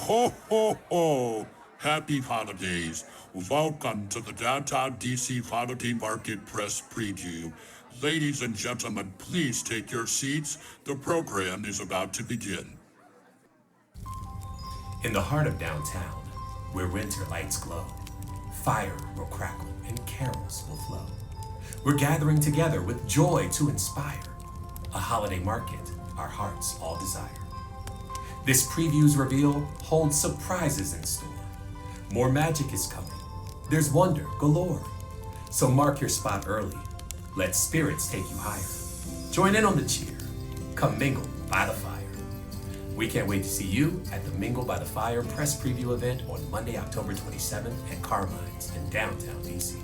Ho, ho, ho! Happy holidays. Welcome to the Downtown DC Holiday Market Press Preview. Ladies and gentlemen, please take your seats. The program is about to begin. In the heart of downtown, where winter lights glow, fire will crackle and carols will flow. We're gathering together with joy to inspire. A holiday market our hearts all desire. This preview's reveal holds surprises in store. More magic is coming. There's wonder galore. So mark your spot early. Let spirits take you higher. Join in on the cheer. Come mingle by the fire. We can't wait to see you at the Mingle by the Fire press preview event on Monday, October 27th at Carmine's in downtown DC.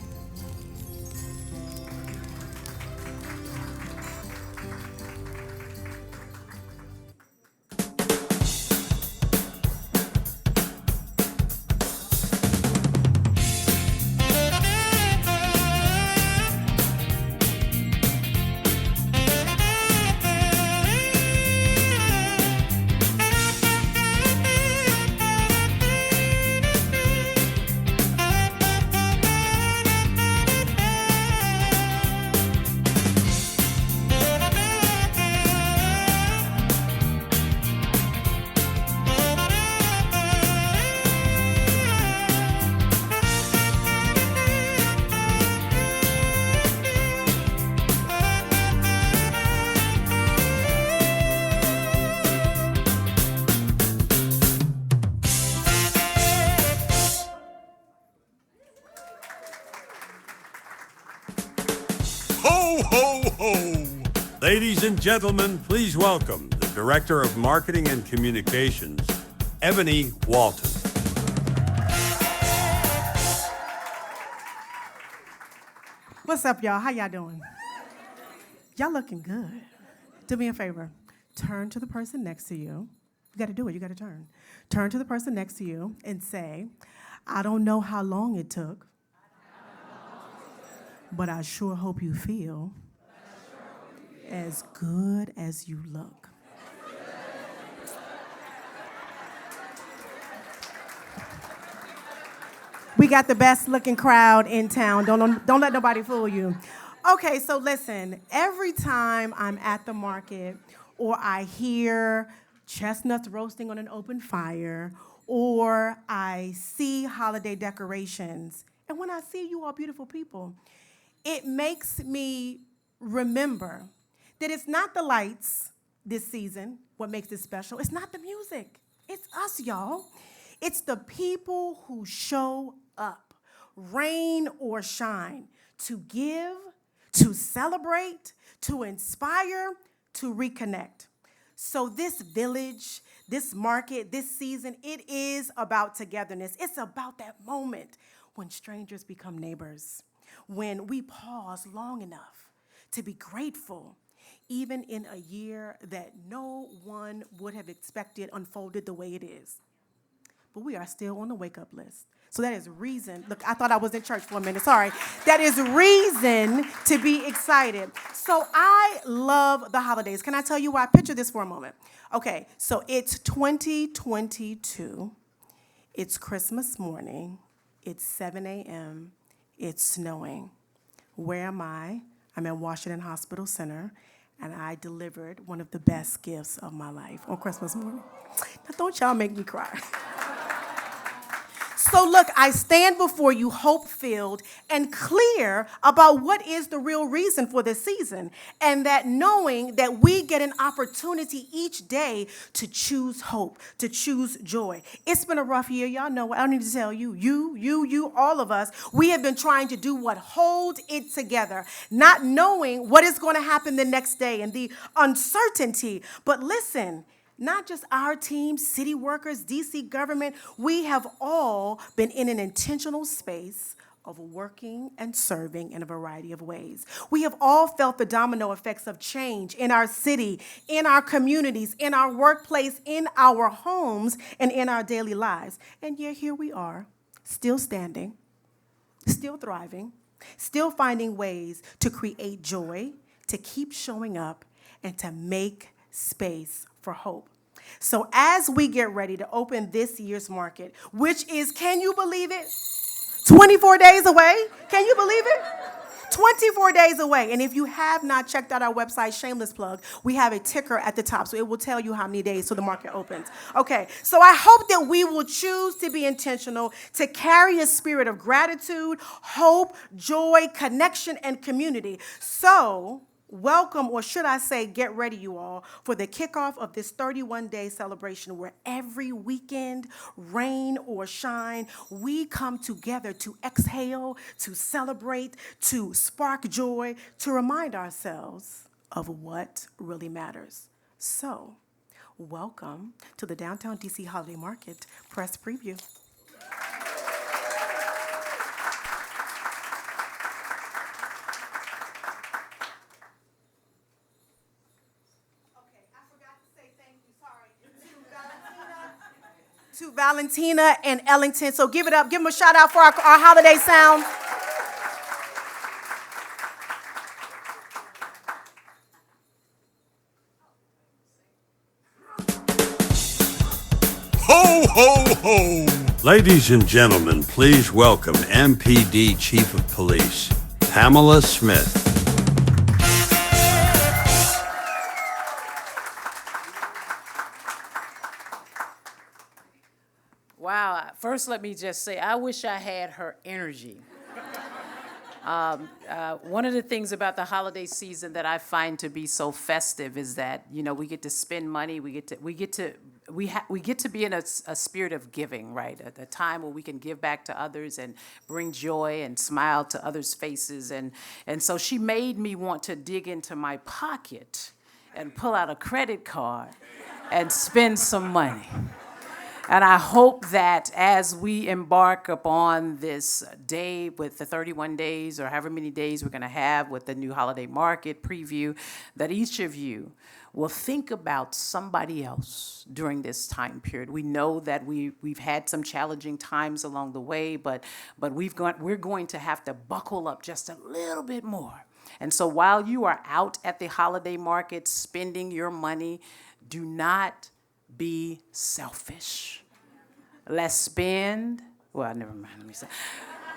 Ho, ho, ho! Ladies and gentlemen, please welcome the Director of Marketing and Communications, Ebony Walton. What's up, y'all? How y'all doing? Y'all looking good. Do me a favor. Turn to the person next to you. You got to do it. You got to turn. Turn to the person next to you and say, I don't know how long it took, but I sure hope you feel as good as you look. We got the best looking crowd in town. Don't let nobody fool you. Okay, so listen, every time I'm at the market or I hear chestnuts roasting on an open fire or I see holiday decorations, and when I see you all beautiful people, it makes me remember that it's not the lights this season, what makes it special. It's not the music. It's us, y'all. It's the people who show up, rain or shine, to give, to celebrate, to inspire, to reconnect. So this village, this market, this season, it is about togetherness. It's about that moment when strangers become neighbors, when we pause long enough to be grateful, even in a year that no one would have expected unfolded the way it is. But we are still on the wake-up list. So that is reason. Look, I thought I was in church for a minute. Sorry. That is reason to be excited. So I love the holidays. Can I tell you why? Picture this for a moment. Okay, so it's 2022. It's Christmas morning. It's 7 a.m. It's snowing. Where am I? I'm at Washington Hospital Center, and I delivered one of the best gifts of my life on Christmas morning. Now, don't y'all make me cry. So look, I stand before you hope-filled and clear about what is the real reason for this season, and that knowing that we get an opportunity each day to choose hope, to choose joy. It's been a rough year. Y'all know, I don't need to tell you, you, all of us, we have been trying to do what holds it together, not knowing what is going to happen the next day and the uncertainty. But listen, not just our team, city workers, DC government, we have all been in an intentional space of working and serving in a variety of ways. We have all felt the domino effects of change in our city, in our communities, in our workplace, in our homes, and in our daily lives. And yet here we are, still standing, still thriving, still finding ways to create joy, to keep showing up, and to make space for hope. So as we get ready to open this year's market, which is, can you believe it? 24 days away? Can you believe it? 24 days away. And if you have not checked out our website, shameless plug, we have a ticker at the top, so it will tell you how many days till the market opens. Okay, so I hope that we will choose to be intentional, to carry a spirit of gratitude, hope, joy, connection, and community. So welcome, or should I say, get ready, you all, for the kickoff of this 31-day celebration where every weekend, rain or shine, we come together to exhale, to celebrate, to spark joy, to remind ourselves of what really matters. So, welcome to the Downtown DC Holiday Market press preview. To Valentina and Ellington. So give it up. Give them a shout out for our holiday sound. Ho, ho, ho! Ladies and gentlemen, please welcome MPD Chief of Police, Pamela Smith. Wow. First, let me just say, I wish I had her energy. One of the things about the holiday season that I find to be so festive is that, you know, we get to spend money, we get to be in a spirit of giving, right? At a time where we can give back to others and bring joy and smile to others' faces. And so she made me want to dig into my pocket and pull out a credit card and spend some money. And I hope that as we embark upon this day with the 31 days or however many days we're going to have with the new holiday market preview, that each of you will think about somebody else during this time period. We know that we've had some challenging times along the way, but we're going to have to buckle up just a little bit more. And so while you are out at the holiday market spending your money, do not be selfish. Let's spend. Well, never mind. Let me say.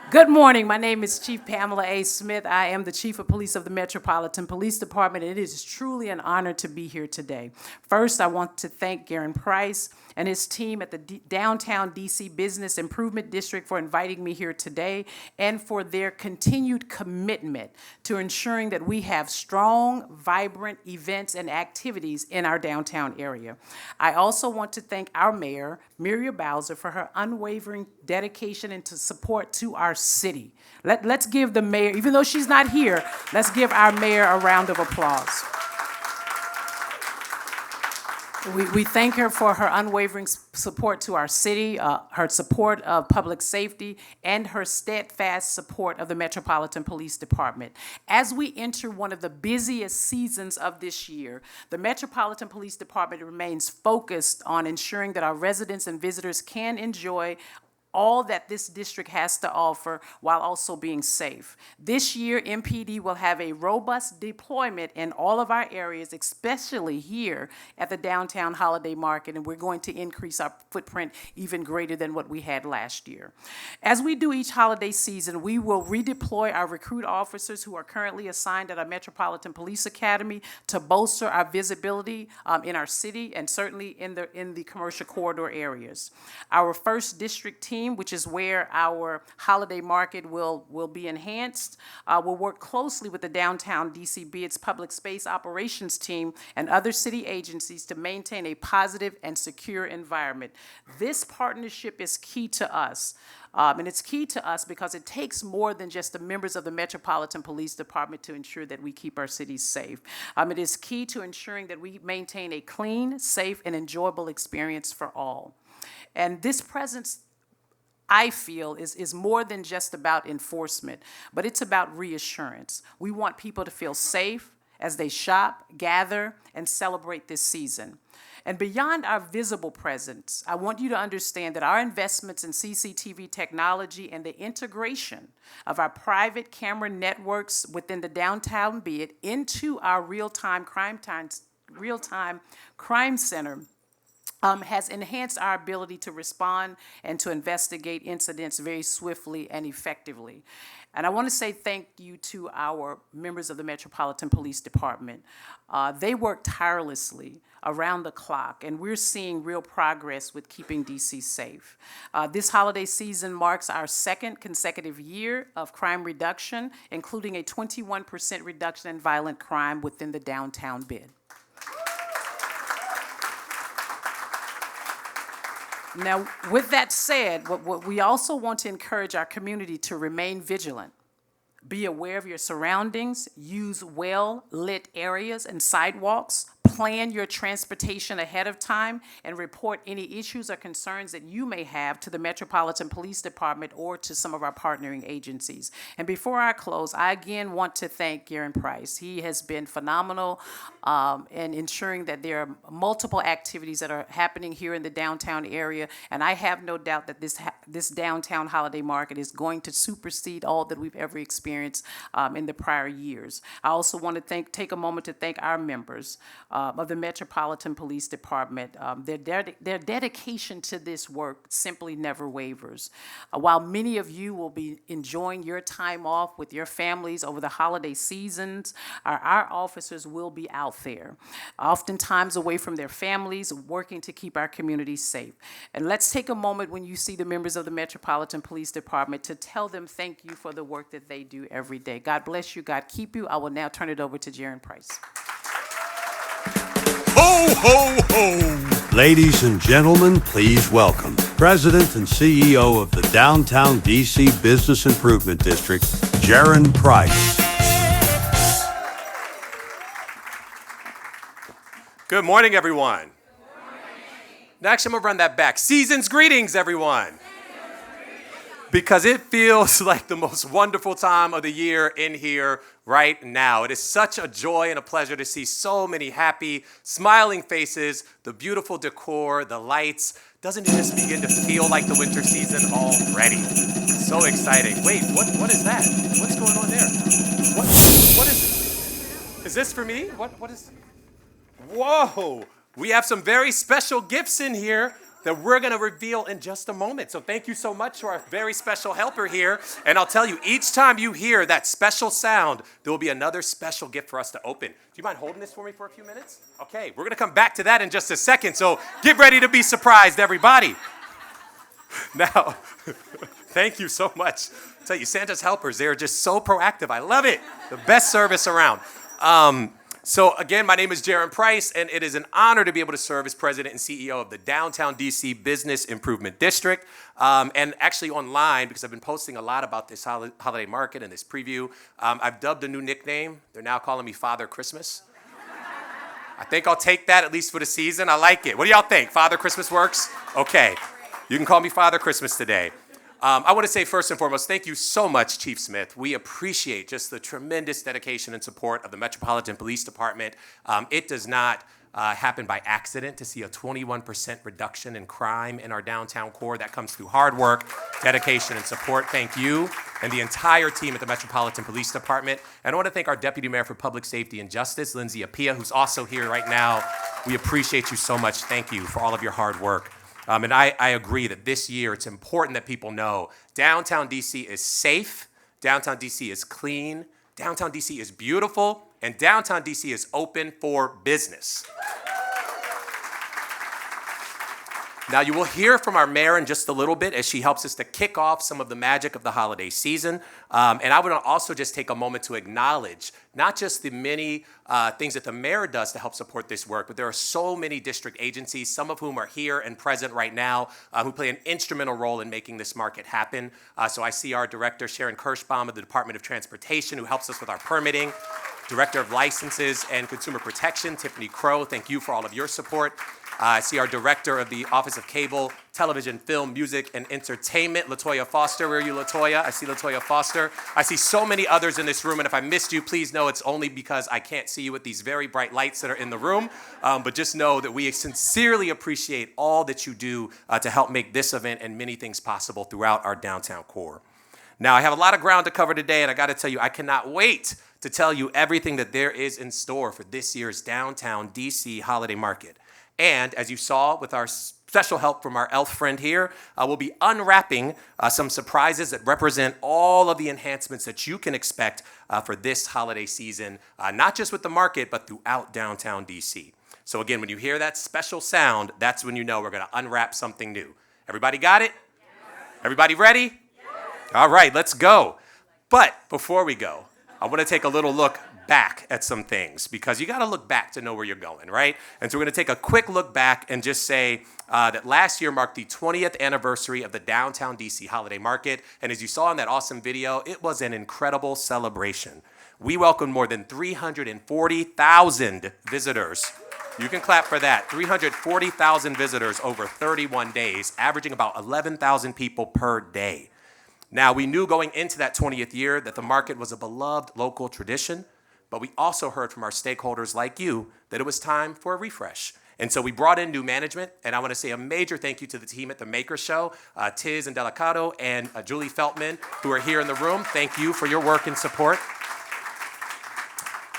Good morning. My name is Chief Pamela A. Smith. I am the Chief of Police of the Metropolitan Police Department, and it is truly an honor to be here today. First, I want to thank Garen Price and his team at the Downtown DC Business Improvement District for inviting me here today and for their continued commitment to ensuring that we have strong, vibrant events and activities in our downtown area. I also want to thank our mayor, Muriel Bowser, for her unwavering dedication and to support to our city. Let's give the mayor, even though she's not here, let's give our mayor a round of applause. We thank her for her unwavering support to our city, her support of public safety, and her steadfast support of the Metropolitan Police Department. As we enter one of the busiest seasons of this year, the Metropolitan Police Department remains focused on ensuring that our residents and visitors can enjoy all that this district has to offer while also being safe. This year, MPD will have a robust deployment in all of our areas, especially here at the Downtown Holiday Market, and we're going to increase our footprint even greater than what we had last year. As we do each holiday season, we will redeploy our recruit officers who are currently assigned at our Metropolitan Police Academy to bolster our visibility in our city and certainly in the commercial corridor areas. Our first district team, which is where our holiday market will be enhanced, will work closely with the Downtown DC its public space operations team and other city agencies to maintain a positive and secure environment. This partnership is key to us. And it's key to us because it takes more than just the members of the Metropolitan Police Department to ensure that we keep our cities safe. It is key to ensuring that we maintain a clean, safe, and enjoyable experience for all. And this presence, I feel, is more than just about enforcement, but it's about reassurance. We want people to feel safe as they shop, gather, and celebrate this season. And beyond our visible presence, I want you to understand that our investments in CCTV technology and the integration of our private camera networks within the downtown into our real-time crime center has enhanced our ability to respond and to investigate incidents very swiftly and effectively. And I want to say thank you to our members of the Metropolitan Police Department. They work tirelessly around the clock, and we're seeing real progress with keeping DC safe. This holiday season marks our second consecutive year of crime reduction, including a 21% reduction in violent crime within the downtown bid. Now, with that said, what we also want to encourage our community to remain vigilant. Be aware of your surroundings, use well-lit areas and sidewalks, plan your transportation ahead of time, and report any issues or concerns that you may have to the Metropolitan Police Department or to some of our partnering agencies. And before I close, I again want to thank Garen Price. He has been phenomenal in ensuring that there are multiple activities that are happening here in the downtown area, and I have no doubt that this downtown holiday market is going to supersede all that we've ever experienced in the prior years. I also want to take a moment to thank our members of the Metropolitan Police Department. Their dedication to this work simply never wavers. While many of you will be enjoying your time off with your families over the holiday seasons, our officers will be out there, oftentimes away from their families, working to keep our communities safe. And let's take a moment when you see the members of the Metropolitan Police Department to tell them thank you for the work that they do every day. God bless you. God keep you. I will now turn it over to Garen Price. Ho, ho, ho! Ladies and gentlemen, please welcome President and CEO of the Downtown DC Business Improvement District, Garen Price. Good morning, everyone. Good morning. Next, I'm going to run that back. Season's greetings, everyone. Because it feels like the most wonderful time of the year in here right now. It is such a joy and a pleasure to see so many happy, smiling faces, the beautiful decor, the lights. Doesn't it just begin to feel like the winter season already? So exciting. Wait, what is that? What's going on there? What is it? Is this for me? What is... Whoa! We have some very special gifts in here that we're going to reveal in just a moment. So thank you so much to our very special helper here. And I'll tell you, each time you hear that special sound, there will be another special gift for us to open. Do you mind holding this for me for a few minutes? Okay, we're going to come back to that in just a second. So get ready to be surprised, everybody. Now, thank you so much. I'll tell you, Santa's helpers, they're just so proactive. I love it. The best service around. So again, my name is Garen Price, and it is an honor to be able to serve as president and CEO of the Downtown DC Business Improvement District. And actually online, because I've been posting a lot about this holiday market and this preview, I've dubbed a new nickname. They're now calling me Father Christmas. I think I'll take that at least for the season. I like it. What do y'all think? Father Christmas works? Okay. You can call me Father Christmas today. I want to say first and foremost, thank you so much, Chief Smith. We appreciate just the tremendous dedication and support of the Metropolitan Police Department. It does not happen by accident to see a 21% reduction in crime in our downtown core. That comes through hard work, dedication, and support. Thank you and the entire team at the Metropolitan Police Department. And I want to thank our Deputy Mayor for Public Safety and Justice, Lindsay Appiah, who's also here right now. We appreciate you so much. Thank you for all of your hard work. And I agree that this year it's important that people know downtown DC is safe, downtown DC is clean, downtown DC is beautiful, and downtown DC is open for business. Now, you will hear from our mayor in just a little bit as she helps us to kick off some of the magic of the holiday season. And I would also just take a moment to acknowledge not just the many things that the mayor does to help support this work, but there are so many district agencies, some of whom are here and present right now, who play an instrumental role in making this market happen. So I see our director, Sharon Kirschbaum of the Department of Transportation, who helps us with our permitting. Director of Licenses and Consumer Protection, Tiffany Crow, thank you for all of your support. I see our Director of the Office of Cable, Television, Film, Music, and Entertainment, Latoya Foster. Where are you, Latoya? I see Latoya Foster. I see so many others in this room, and if I missed you, please know it's only because I can't see you with these very bright lights that are in the room. But just know that we sincerely appreciate all that you do to help make this event and many things possible throughout our downtown core. Now, I have a lot of ground to cover today, and I got to tell you, I cannot wait to tell you everything that there is in store for this year's Downtown DC Holiday Market. And as you saw with our special help from our elf friend here, we'll be unwrapping some surprises that represent all of the enhancements that you can expect for this holiday season, not just with the market, but throughout downtown DC. So again, when you hear that special sound, that's when you know we're gonna unwrap something new. Everybody got it? Yes. Everybody ready? Yes. All right, let's go. But before we go, I wanna take a little look back at some things, because you got to look back to know where you're going, right? And so we're going to take a quick look back and just say that last year marked the 20th anniversary of the Downtown DC Holiday Market. And as you saw in that awesome video, it was an incredible celebration. We welcomed more than 340,000 visitors. You can clap for that. 340,000 visitors over 31 days, averaging about 11,000 people per day. Now, we knew going into that 20th year that the market was a beloved local tradition, but we also heard from our stakeholders like you that it was time for a refresh. And so we brought in new management, and I want to say a major thank you to the team at The Maker Show, Tiz and Delicato and Julie Feltman, who are here in the room. Thank you for your work and support.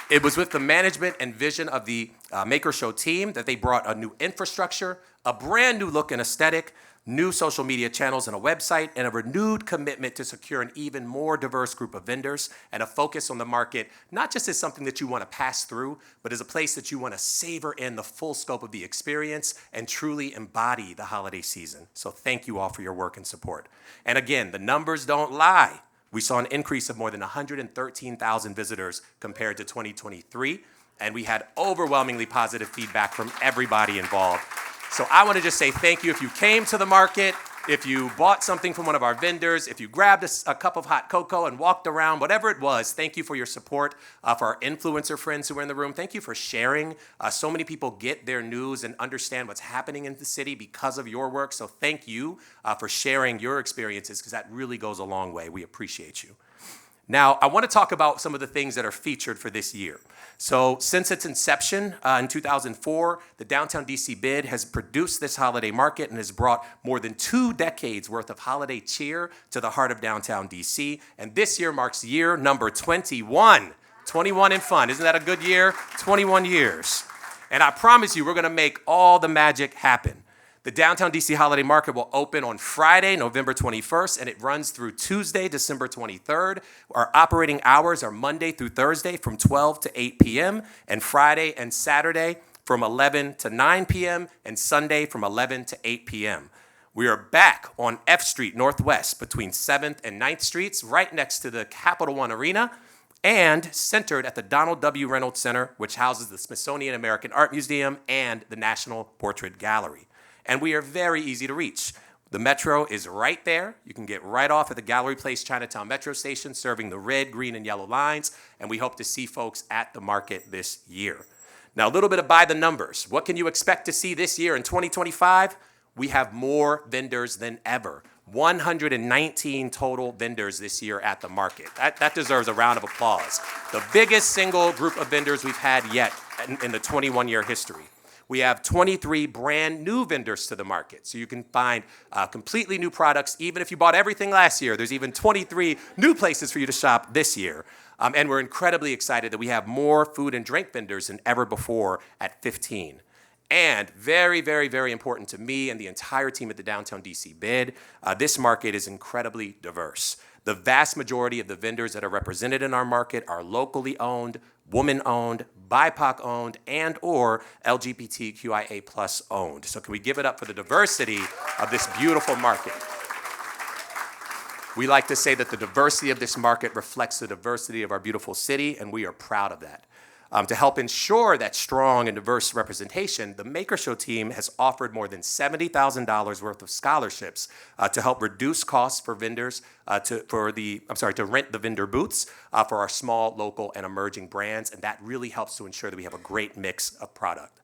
It was with the management and vision of the Maker Show team that they brought a new infrastructure, a brand new look and aesthetic, new social media channels and a website, and a renewed commitment to secure an even more diverse group of vendors and a focus on the market, not just as something that you want to pass through, but as a place that you want to savor in the full scope of the experience and truly embody the holiday season. So thank you all for your work and support. And again, the numbers don't lie. We saw an increase of more than 113,000 visitors compared to 2023, and we had overwhelmingly positive feedback from everybody involved. So I want to just say thank you if you came to the market, if you bought something from one of our vendors, if you grabbed a cup of hot cocoa and walked around, whatever it was, thank you for your support. For our influencer friends who are in the room, thank you for sharing. So many people get their news and understand what's happening in the city because of your work. So thank you for sharing your experiences, because that really goes a long way. We appreciate you. Now, I want to talk about some of the things that are featured for this year. So since its inception in 2004, the Downtown DC Bid has produced this holiday market and has brought more than 2 decades worth of holiday cheer to the heart of downtown DC. And this year marks year number 21. 21 in fun. Isn't that a good year? 21 years. And I promise you, we're going to make all the magic happen. The Downtown DC Holiday Market will open on Friday, November 21st, and it runs through Tuesday, December 23rd. Our operating hours are Monday through Thursday from 12 to 8 p.m., and Friday and Saturday from 11 to 9 p.m., and Sunday from 11 to 8 p.m. We are back on F Street Northwest between 7th and 9th Streets, right next to the Capital One Arena, and centered at the Donald W. Reynolds Center, which houses the Smithsonian American Art Museum and the National Portrait Gallery. And we are very easy to reach. The Metro is right there. You can get right off at the Gallery Place Chinatown Metro Station, serving the red, green, and yellow lines, and we hope to see folks at the market this year. Now, a little bit of by the numbers. What can you expect to see this year in 2025? We have more vendors than ever. 119 total vendors this year at the market. That deserves a round of applause. The biggest single group of vendors we've had yet in the 21-year history. We have 23 brand new vendors to the market. So you can find completely new products. Even if you bought everything last year, there's even 23 new places for you to shop this year. And we're incredibly excited that we have more food and drink vendors than ever before at 15. And very, very, very important to me and the entire team at the Downtown DC Bid, this market is incredibly diverse. The vast majority of the vendors that are represented in our market are locally owned, woman-owned, BIPOC-owned, and or LGBTQIA+ owned. So can we give it up for the diversity of this beautiful market? We like to say that the diversity of this market reflects the diversity of our beautiful city, and we are proud of that. To help ensure that strong and diverse representation, the Maker Show team has offered more than $70,000 worth of scholarships to help reduce costs for vendors to rent the vendor booths for our small, local, and emerging brands, and that really helps to ensure that we have a great mix of product.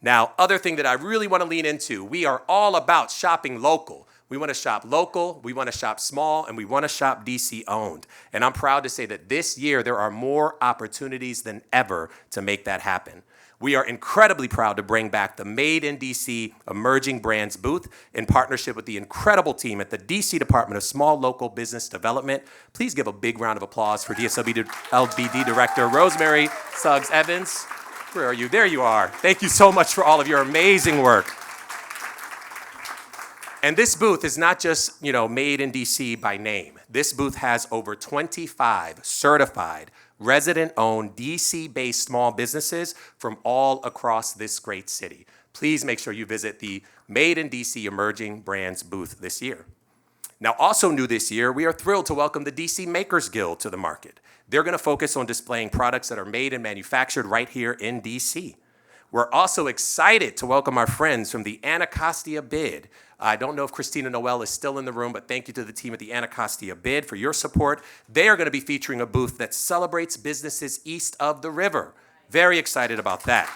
Now, other thing that I really want to lean into, we are all about shopping local. We want to shop local, we want to shop small, and we want to shop DC owned. And I'm proud to say that this year there are more opportunities than ever to make that happen. We are incredibly proud to bring back the Made in DC Emerging Brands booth in partnership with the incredible team at the DC Department of Small Local Business Development. Please give a big round of applause for DSLBD Director Rosemary Suggs-Evans. Where are you? There you are. Thank you so much for all of your amazing work. And this booth is not just, made in DC by name. This booth has over 25 certified, resident-owned, DC-based small businesses from all across this great city. Please make sure you visit the Made in DC Emerging Brands booth this year. Now, also new this year, we are thrilled to welcome the DC Makers Guild to the market. They're going to focus on displaying products that are made and manufactured right here in DC. We're also excited to welcome our friends from the Anacostia Bid. I don't know if Christina Noel is still in the room, but thank you to the team at the Anacostia Bid for your support. They are going to be featuring a booth that celebrates businesses east of the river. Very excited about that.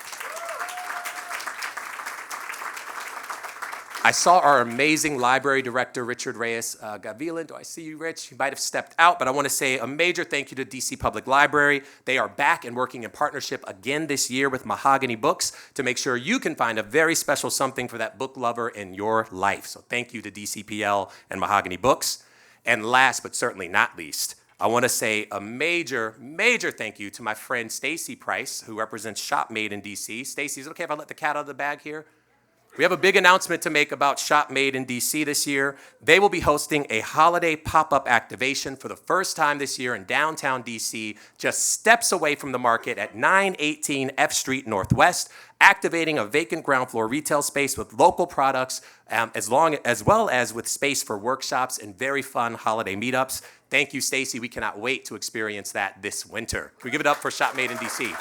I saw our amazing library director, Richard Reyes Gavilan. Do I see you, Rich? You might have stepped out, but I want to say a major thank you to DC Public Library. They are back and working in partnership again this year with Mahogany Books to make sure you can find a very special something for that book lover in your life. So thank you to DCPL and Mahogany Books. And last but certainly not least, I want to say a major, major thank you to my friend Stacy Price, who represents Shop Made in DC. Stacy, is it okay if I let the cat out of the bag here? We have a big announcement to make about Shop Made in DC this year. They will be hosting a holiday pop-up activation for the first time this year in downtown DC, just steps away from the market at 918 F Street Northwest, activating a vacant ground floor retail space with local products, as well as with space for workshops and very fun holiday meetups. Thank you, Stacy. We cannot wait to experience that this winter. Can we give it up for Shop Made in DC?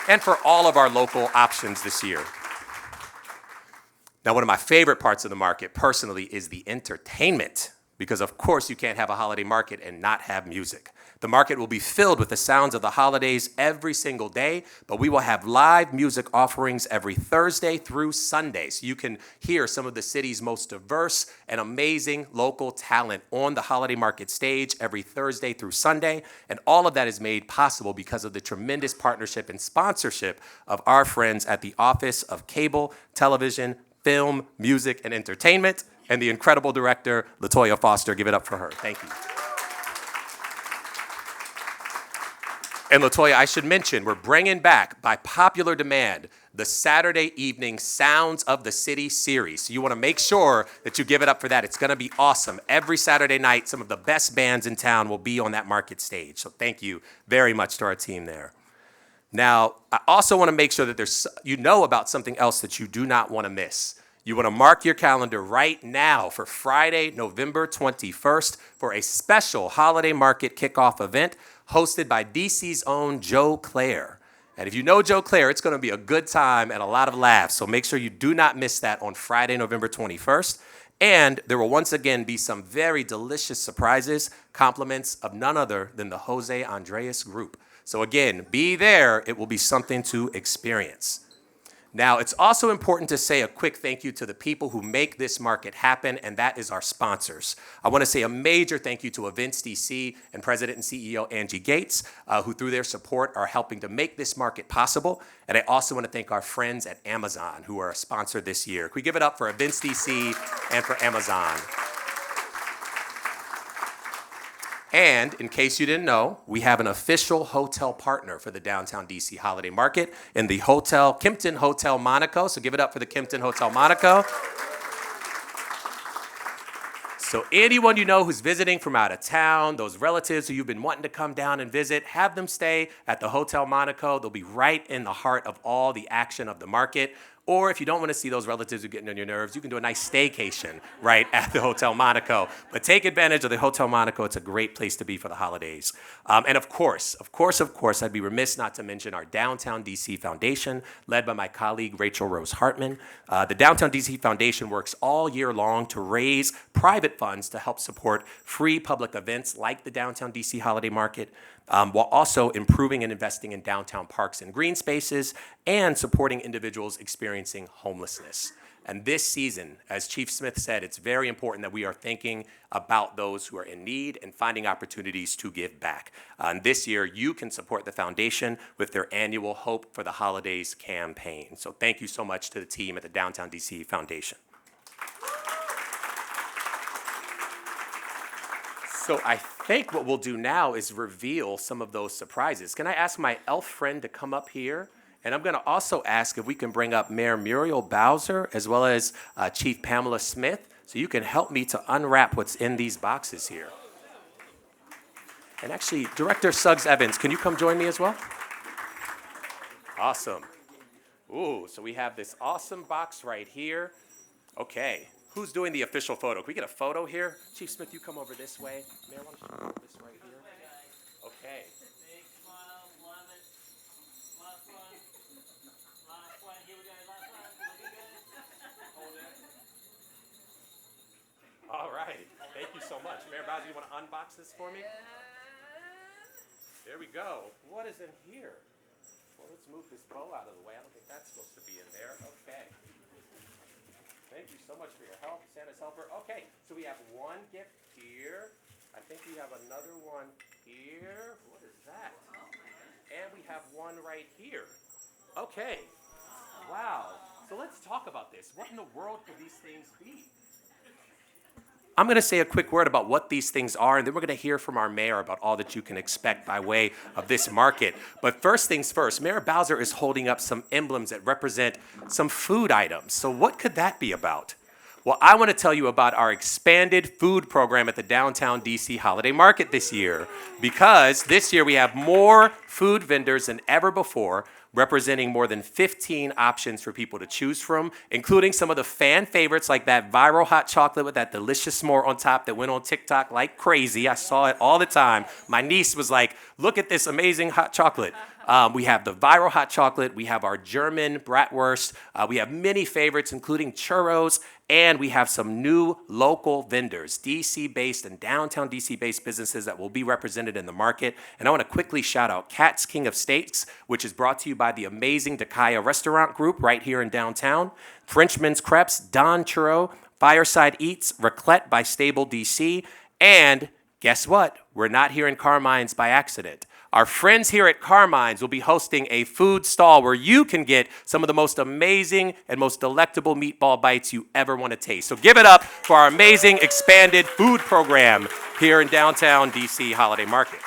And for all of our local options this year. Now, one of my favorite parts of the market, personally, is the entertainment, because of course you can't have a holiday market and not have music. The market will be filled with the sounds of the holidays every single day, but we will have live music offerings every Thursday through Sunday, so you can hear some of the city's most diverse and amazing local talent on the holiday market stage every Thursday through Sunday, and all of that is made possible because of the tremendous partnership and sponsorship of our friends at the Office of Cable, Television, Film, Music, and Entertainment, and the incredible director, LaToya Foster. Give it up for her. Thank you. And LaToya, I should mention, we're bringing back, by popular demand, the Saturday evening Sounds of the City series. So you want to make sure that you give it up for that. It's going to be awesome. Every Saturday night, some of the best bands in town will be on that market stage. So thank you very much to our team there. Now, I also want to make sure that you know about something else that you do not want to miss. You want to mark your calendar right now for Friday, November 21st for a special holiday market kickoff event hosted by DC's own Joe Claire. And if you know Joe Claire, it's going to be a good time and a lot of laughs. So make sure you do not miss that on Friday, November 21st. And there will once again be some very delicious surprises, compliments of none other than the Jose Andres Group. So again, be there. It will be something to experience. Now, it's also important to say a quick thank you to the people who make this market happen, and that is our sponsors. I want to say a major thank you to Events DC and President and CEO Angie Gates, who through their support are helping to make this market possible. And I also want to thank our friends at Amazon, who are a sponsor this year. Can we give it up for Events DC and for Amazon? And in case you didn't know, we have an official hotel partner for the Downtown DC Holiday Market in the Kimpton Hotel Monaco. So give it up for the Kimpton Hotel Monaco. So anyone you know who's visiting from out of town, those relatives who you've been wanting to come down and visit, have them stay at the Hotel Monaco. They'll be right in the heart of all the action of the market. Or if you don't want to see those relatives who are getting on your nerves, you can do a nice staycation right at the Hotel Monaco. But take advantage of the Hotel Monaco. It's a great place to be for the holidays. And of course, I'd be remiss not to mention our Downtown DC Foundation, led by my colleague, Rachel Rose Hartman. The Downtown DC Foundation works all year long to raise private funds to help support free public events like the Downtown DC Holiday Market, while also improving and investing in downtown parks and green spaces and supporting individuals experiencing homelessness. And this season, as Chief Smith said, it's very important that we are thinking about those who are in need and finding opportunities to give back. And this year, you can support the foundation with their annual Hope for the Holidays campaign. So thank you so much to the team at the Downtown DC Foundation. So I think what we'll do now is reveal some of those surprises. Can I ask my elf friend to come up here And I'm going to also ask if we can bring up Mayor Muriel Bowser as well as Chief Pamela Smith, so you can help me to unwrap what's in these boxes here. And actually, Director Suggs Evans, can you come join me as well? Awesome. Ooh, so we have this awesome box right here. Okay, who's doing the official photo? Can we get a photo here? Chief Smith, you come over this way. Mayor, why don't you come this right here? Okay. Big smile, love it. Last one. Last one. Here we go. Last one. Looking good. Hold it. All right. Thank you so much. Mayor Bowser, you want to unbox this for me? There we go. What is in here? Well, let's move this bow out of the way. I don't think that's supposed to be in there. Okay. Thank you so much for your help, Santa's helper. Okay, so we have one gift here. I think we have another one here. What is that? And we have one right here. Okay. Wow. So let's talk about this. What in the world could these things be? I'm going to say a quick word about what these things are, and then we're going to hear from our mayor about all that you can expect by way of this market. But first things first, Mayor Bowser is holding up some emblems that represent some food items. So what could that be about? Well, I want to tell you about our expanded food program at the Downtown DC Holiday Market this year, because this year we have more food vendors than ever before, representing more than 15 options for people to choose from, including some of the fan favorites like that viral hot chocolate with that delicious s'more on top that went on TikTok like crazy. I saw it all the time. My niece was like, look at this amazing hot chocolate. We have the viral hot chocolate. We have our German bratwurst. We have many favorites, including churros. And we have some new local vendors, DC-based and downtown DC-based businesses that will be represented in the market. And I want to quickly shout out Cat's King of Steaks, which is brought to you by the amazing Dakaya Restaurant Group right here in downtown. Frenchman's Crepes, Don Churro, Fireside Eats, Raclette by Stable DC. And guess what? We're not here in Carmine's by accident. Our friends here at Carmine's will be hosting a food stall where you can get some of the most amazing and most delectable meatball bites you ever want to taste. So give it up for our amazing expanded food program here in downtown DC Holiday Market.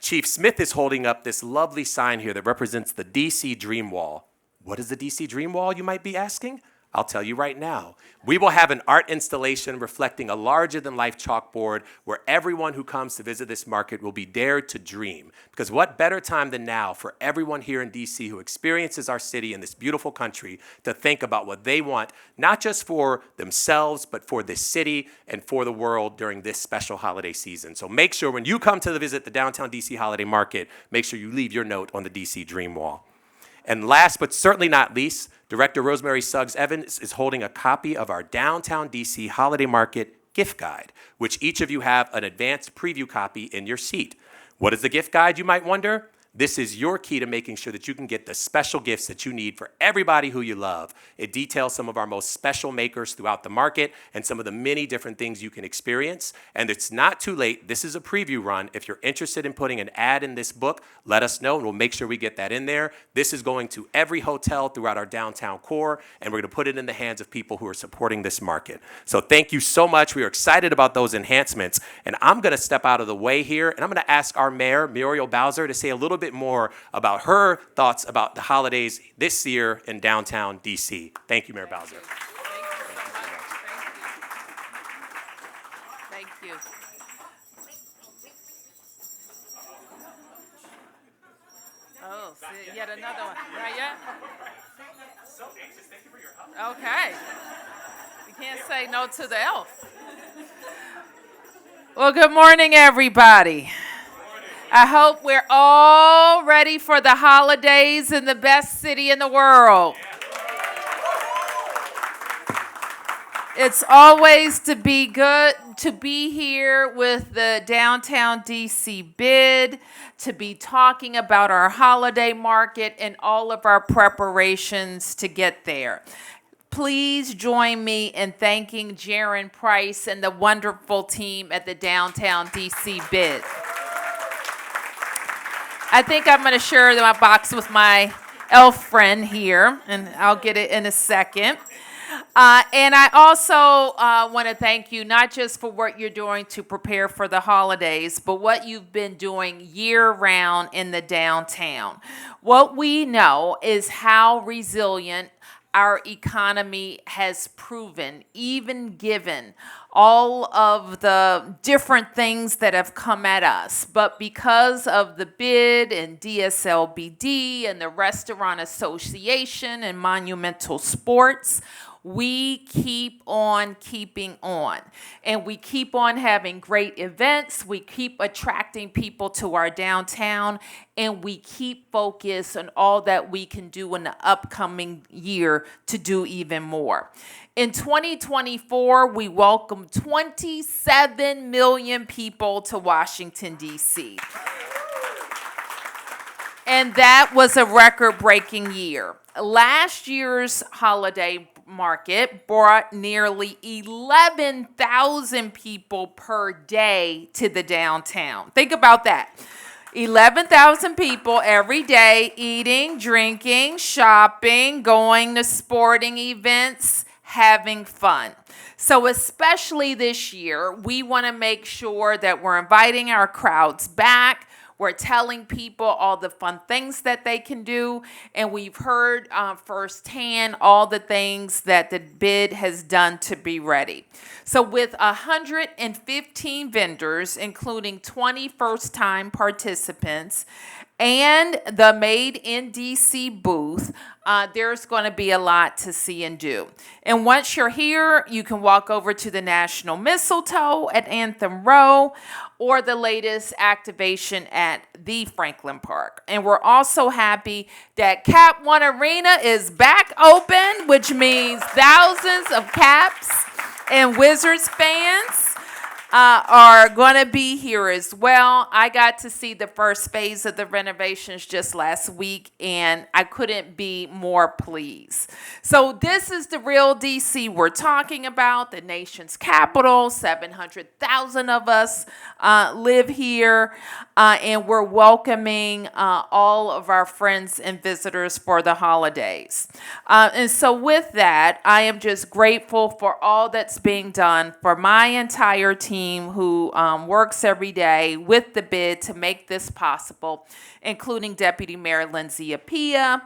Chief Smith is holding up this lovely sign here that represents the DC Dream Wall. What is the DC Dream Wall, you might be asking? I'll tell you right now. We will have an art installation reflecting a larger-than-life chalkboard where everyone who comes to visit this market will be dared to dream. Because what better time than now for everyone here in D.C. who experiences our city and this beautiful country to think about what they want, not just for themselves, but for this city and for the world during this special holiday season. So make sure when you come to visit the Downtown D.C. Holiday Market, make sure you leave your note on the D.C. Dream Wall. And last but certainly not least, Director Rosemary Suggs Evans is holding a copy of our Downtown DC Holiday Market gift guide, which each of you have an advanced preview copy in your seat. What is the gift guide, you might wonder? This is your key to making sure that you can get the special gifts that you need for everybody who you love. It details some of our most special makers throughout the market and some of the many different things you can experience. And it's not too late. This is a preview run. If you're interested in putting an ad in this book, let us know and we'll make sure we get that in there. This is going to every hotel throughout our downtown core, and we're going to put it in the hands of people who are supporting this market. So thank you so much. We are excited about those enhancements. And I'm going to step out of the way here, and I'm going to ask our mayor, Muriel Bowser, to say a little bit more about her thoughts about the holidays this year in downtown DC. Thank you, Mayor Bowser. Thank you. Oh, see, yet another one. Right yet? So anxious. Thank you for your help. Okay. You can't say no to the elf. Well, good morning, everybody. I hope we're all ready for the holidays in the best city in the world. It's always to be good to be here with the Downtown DC bid, to be talking about our holiday market and all of our preparations to get there. Please join me in thanking Jaron Price and the wonderful team at the Downtown DC bid. I think I'm going to share my box with my elf friend here, and I'll get it in a second. And I also want to thank you not just for what you're doing to prepare for the holidays, but what you've been doing year-round in the downtown. What we know is how resilient our economy has proven, even given all of the different things that have come at us. But because of the bid and DSLBD and the Restaurant Association and Monumental Sports, we keep on keeping on. And we keep on having great events. We keep attracting people to our downtown. And we keep focused on all that we can do in the upcoming year to do even more. In 2024, we welcomed 27 million people to Washington, D.C. And that was a record-breaking year. Last year's holiday market brought nearly 11,000 people per day to the downtown. Think about that. 11,000 people every day eating, drinking, shopping, going to sporting events, having fun. So especially this year, we want to make sure that we're inviting our crowds back. We're telling people all the fun things that they can do, and we've heard firsthand all the things that the bid has done to be ready. So with 115 vendors, including 20 first-time participants, and the Made in DC booth, there's going to be a lot to see and do. And once you're here, you can walk over to the National Mistletoe at Anthem Row or the latest activation at the Franklin Park. And we're also happy that Cap One Arena is back open, which means thousands of Caps and Wizards fans are going to be here as well. I got to see the first phase of the renovations just last week, and I couldn't be more pleased. So this is the real DC we're talking about, the nation's capital. 700,000 of us live here, and we're welcoming all of our friends and visitors for the holidays. And so with that, I am just grateful for all that's being done for my entire team who works every day with the bid to make this possible, including Deputy Mayor Lindsay Appiah.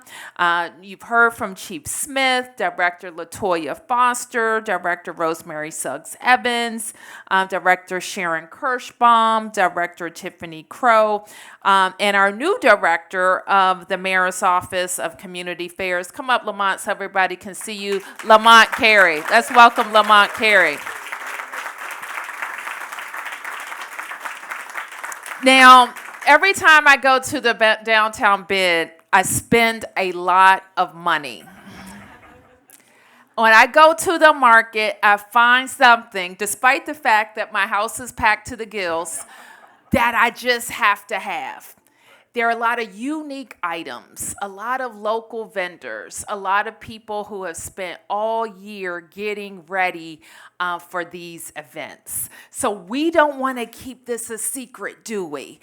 You've heard from Chief Smith, Director LaToya Foster, Director Rosemary Suggs-Evans, Director Sharon Kirschbaum, Director Tiffany Crow, and our new Director of the Mayor's Office of Community Affairs. Come up, Lamont, so everybody can see you. Lamont Carey. Let's welcome Lamont Carey. Now, every time I go to the downtown bid, I spend a lot of money. When I go to the market, I find something, despite the fact that my house is packed to the gills, that I just have to have. There are a lot of unique items, a lot of local vendors, a lot of people who have spent all year getting ready for these events. So we don't want to keep this a secret, do we?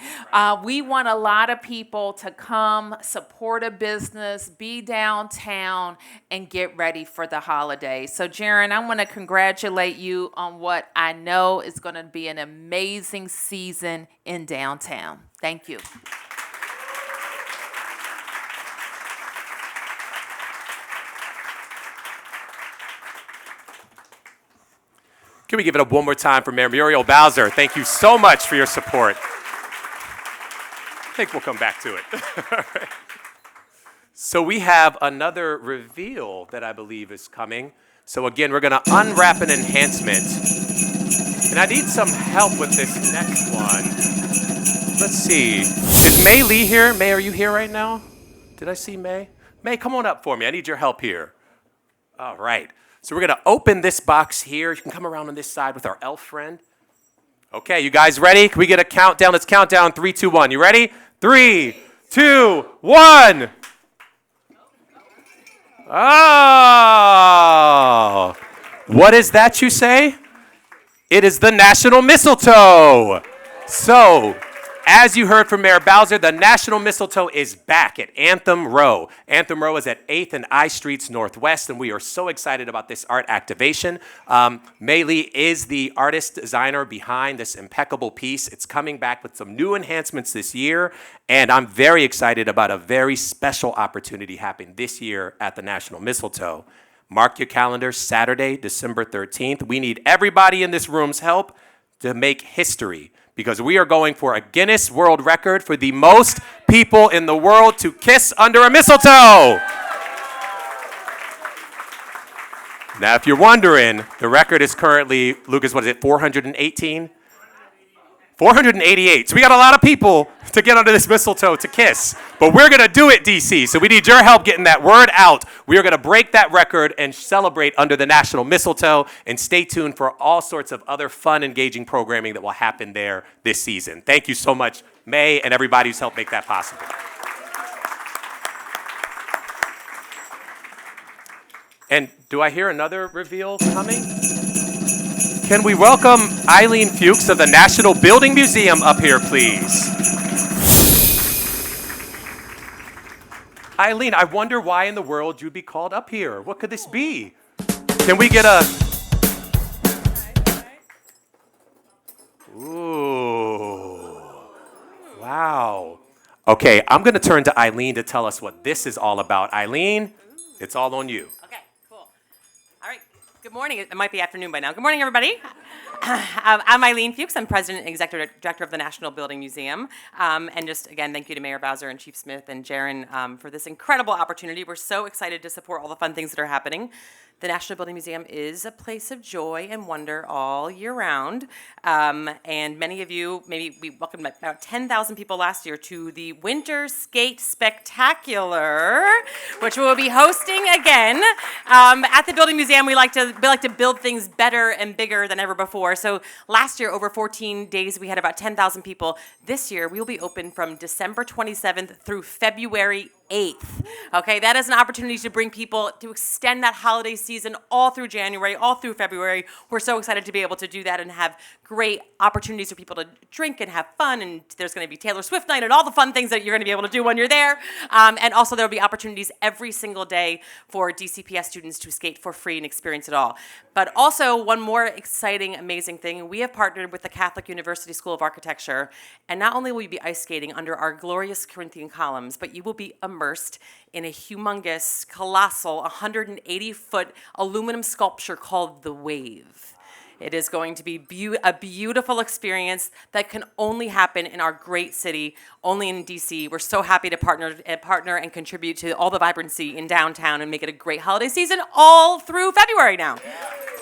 We want a lot of people to come, support a business, be downtown, and get ready for the holidays. So Jaron, I want to congratulate you on what I know is going to be an amazing season in downtown. Thank you. Can we give it up one more time for Mayor Muriel Bowser? Thank you so much for your support. I think we'll come back to it. All right. So we have another reveal that I believe is coming. So again, we're going to unwrap an enhancement. And I need some help with this next one. Let's see. Is May Lee here? May, are you here right now? Did I see May? May, come on up for me. I need your help here. All right. So we're going to open this box here. You can come around on this side with our elf friend. Okay, you guys ready? Can we get a countdown? Let's count down. 3, 2, 1. You ready? 3, 2, 1. Oh. What is that you say? It is the National Mistletoe. So As you heard from Mayor Bowser, the National Mistletoe is back at Anthem Row. Anthem Row is at 8th and I Streets Northwest, and we are so excited about this art activation. Mei Lee is the artist designer behind this impeccable piece. It's coming back with some new enhancements this year, and I'm very excited about a very special opportunity happening this year at the National Mistletoe. Mark your calendar, Saturday, December 13th. We need everybody in this room's help to make history, because we are going for a Guinness World Record for the most people in the world to kiss under a mistletoe. Now, if you're wondering, the record is currently, Lucas, what is it, 418? 488. So we got a lot of people to get under this mistletoe to kiss. But we're going to do it, DC. So we need your help getting that word out. We are going to break that record and celebrate under the National Mistletoe. And stay tuned for all sorts of other fun, engaging programming that will happen there this season. Thank you so much, May, and everybody who's helped make that possible. And do I hear another reveal coming? Can we welcome Eileen Fuchs of the National Building Museum up here, please? Eileen, I wonder why in the world you'd be called up here. What could this be? Can we get a... Ooh. Wow. Okay, I'm going to turn to Eileen to tell us what this is all about. Eileen, it's all on you. Okay, cool. All right. Good morning. It might be afternoon by now. Good morning, everybody. I'm Eileen Fuchs. I'm President and Executive Director of the National Building Museum. And just, again, thank you to Mayor Bowser and Chief Smith and Jaron for this incredible opportunity. We're so excited to support all the fun things that are happening. The National Building Museum is a place of joy and wonder all year round. And many of you, maybe we welcomed about 10,000 people last year to the Winter Skate Spectacular, which we'll be hosting again. At the Building Museum, we like to build things better and bigger than ever before. So last year, over 14 days, we had about 10,000 people. This year, we will be open from December 27th through February 8th. Okay, that is an opportunity to bring people, to extend that holiday season all through January, all through February. We're so excited to be able to do that and have great opportunities for people to drink and have fun. And there's going to be Taylor Swift night and all the fun things that you're going to be able to do when you're there. And also there will be opportunities every single day for DCPS students to skate for free and experience it all. But also one more exciting, amazing thing, we have partnered with the Catholic University School of Architecture. And not only will you be ice skating under our glorious Corinthian columns, but you will be immersed in a humongous, colossal, 180-foot aluminum sculpture called The Wave. It is going to be a beautiful experience that can only happen in our great city, only in DC. We're so happy to partner and contribute to all the vibrancy in downtown and make it a great holiday season all through February now.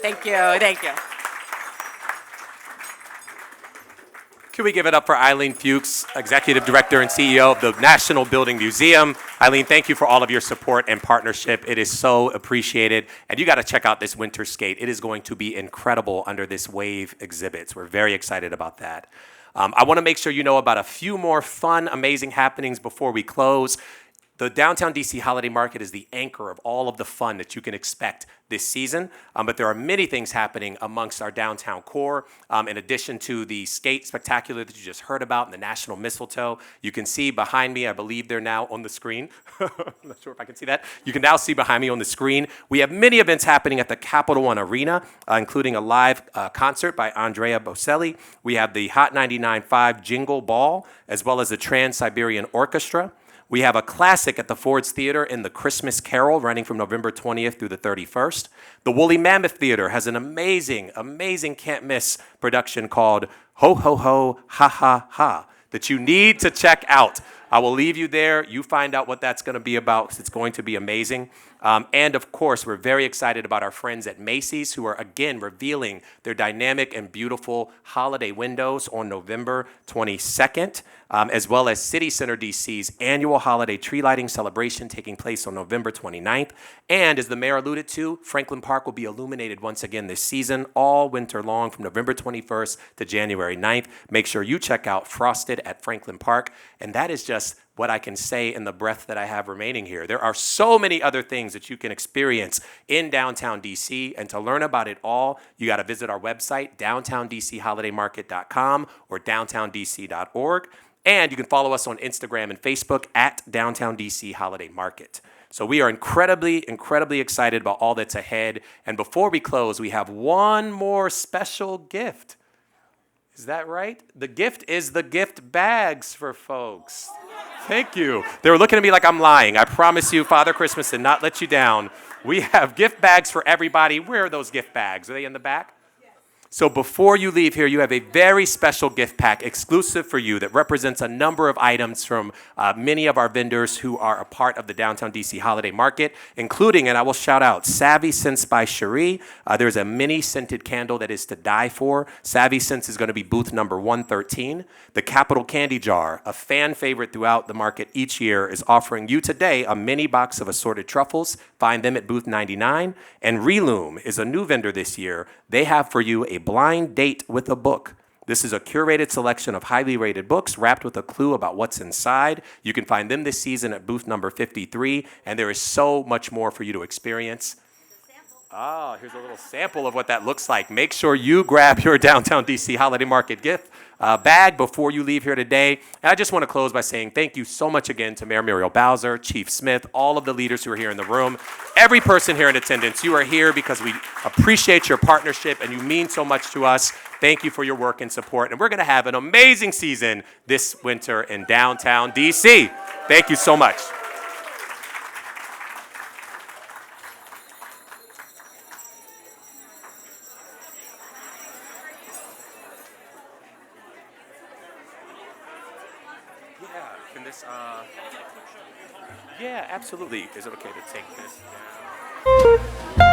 Thank you, thank you. Can we give it up for Eileen Fuchs, Executive Director and CEO of the National Building Museum. Eileen, thank you for all of your support and partnership. It is so appreciated. And you got to check out this winter skate. It is going to be incredible under this Wave exhibits. We're very excited about that. I want to make sure you know about a few more fun, amazing happenings before we close. The Downtown DC Holiday Market is the anchor of all of the fun that you can expect this season, but there are many things happening amongst our downtown core. In addition to the skate spectacular that you just heard about and the National Mistletoe, you can see behind me, I believe they're now on the screen. I'm not sure if I can see that. You can now see behind me on the screen. We have many events happening at the Capital One Arena, including a live concert by Andrea Bocelli. We have the Hot 99.5 Jingle Ball, as well as the Trans-Siberian Orchestra. We have a classic at the Ford's Theater in the Christmas Carol running from November 20th through the 31st. The Woolly Mammoth Theater has an amazing, amazing can't miss production called Ho Ho Ho Ha Ha Ha that you need to check out. I will leave you there. You find out what that's going to be about because it's going to be amazing. And of course, we're very excited about our friends at Macy's who are again revealing their dynamic and beautiful holiday windows on November 22nd, as well as City Center DC's annual holiday tree lighting celebration taking place on November 29th. And as the mayor alluded to, Franklin Park will be illuminated once again this season, all winter long from November 21st to January 9th. Make sure you check out Frosted at Franklin Park. And that is just what I can say in the breath that I have remaining here. There are so many other things that you can experience in downtown DC, and to learn about it all, you got to visit our website, downtowndcholiday.com or downtowndc.org. And you can follow us on Instagram and Facebook at DowntownDC Holiday Market. So we are incredibly, incredibly excited about all that's ahead. And before we close, we have one more special gift. Is that right? The gift is the gift bags for folks. Thank you. They were looking at me like I'm lying. I promise you, Father Christmas did not let you down. We have gift bags for everybody. Where are those gift bags? Are they in the back? So before you leave here, you have a very special gift pack exclusive for you that represents a number of items from many of our vendors who are a part of the Downtown DC Holiday Market, including, and I will shout out, Savvy Scents by Cherie. There's a mini scented candle that is to die for. Savvy Scents is going to be booth number 113. The Capital Candy Jar, a fan favorite throughout the market each year, is offering you today a mini box of assorted truffles. Find them at booth 99. And Reloom is a new vendor this year. They have for you a blind date with a book. This is a curated selection of highly rated books wrapped with a clue about what's inside. You can find them this season at booth number 53, and there is so much more for you to experience. Oh, here's a little sample of what that looks like. Make sure you grab your Downtown DC Holiday Market gift bag before you leave here today. And I just want to close by saying thank you so much again to Mayor Muriel Bowser, Chief Smith, all of the leaders who are here in the room, every person here in attendance. You are here because we appreciate your partnership and you mean so much to us. Thank you for your work and support. And we're going to have an amazing season this winter in Downtown DC. Thank you so much. Yeah, can this, yeah, absolutely. Is it okay to take this down?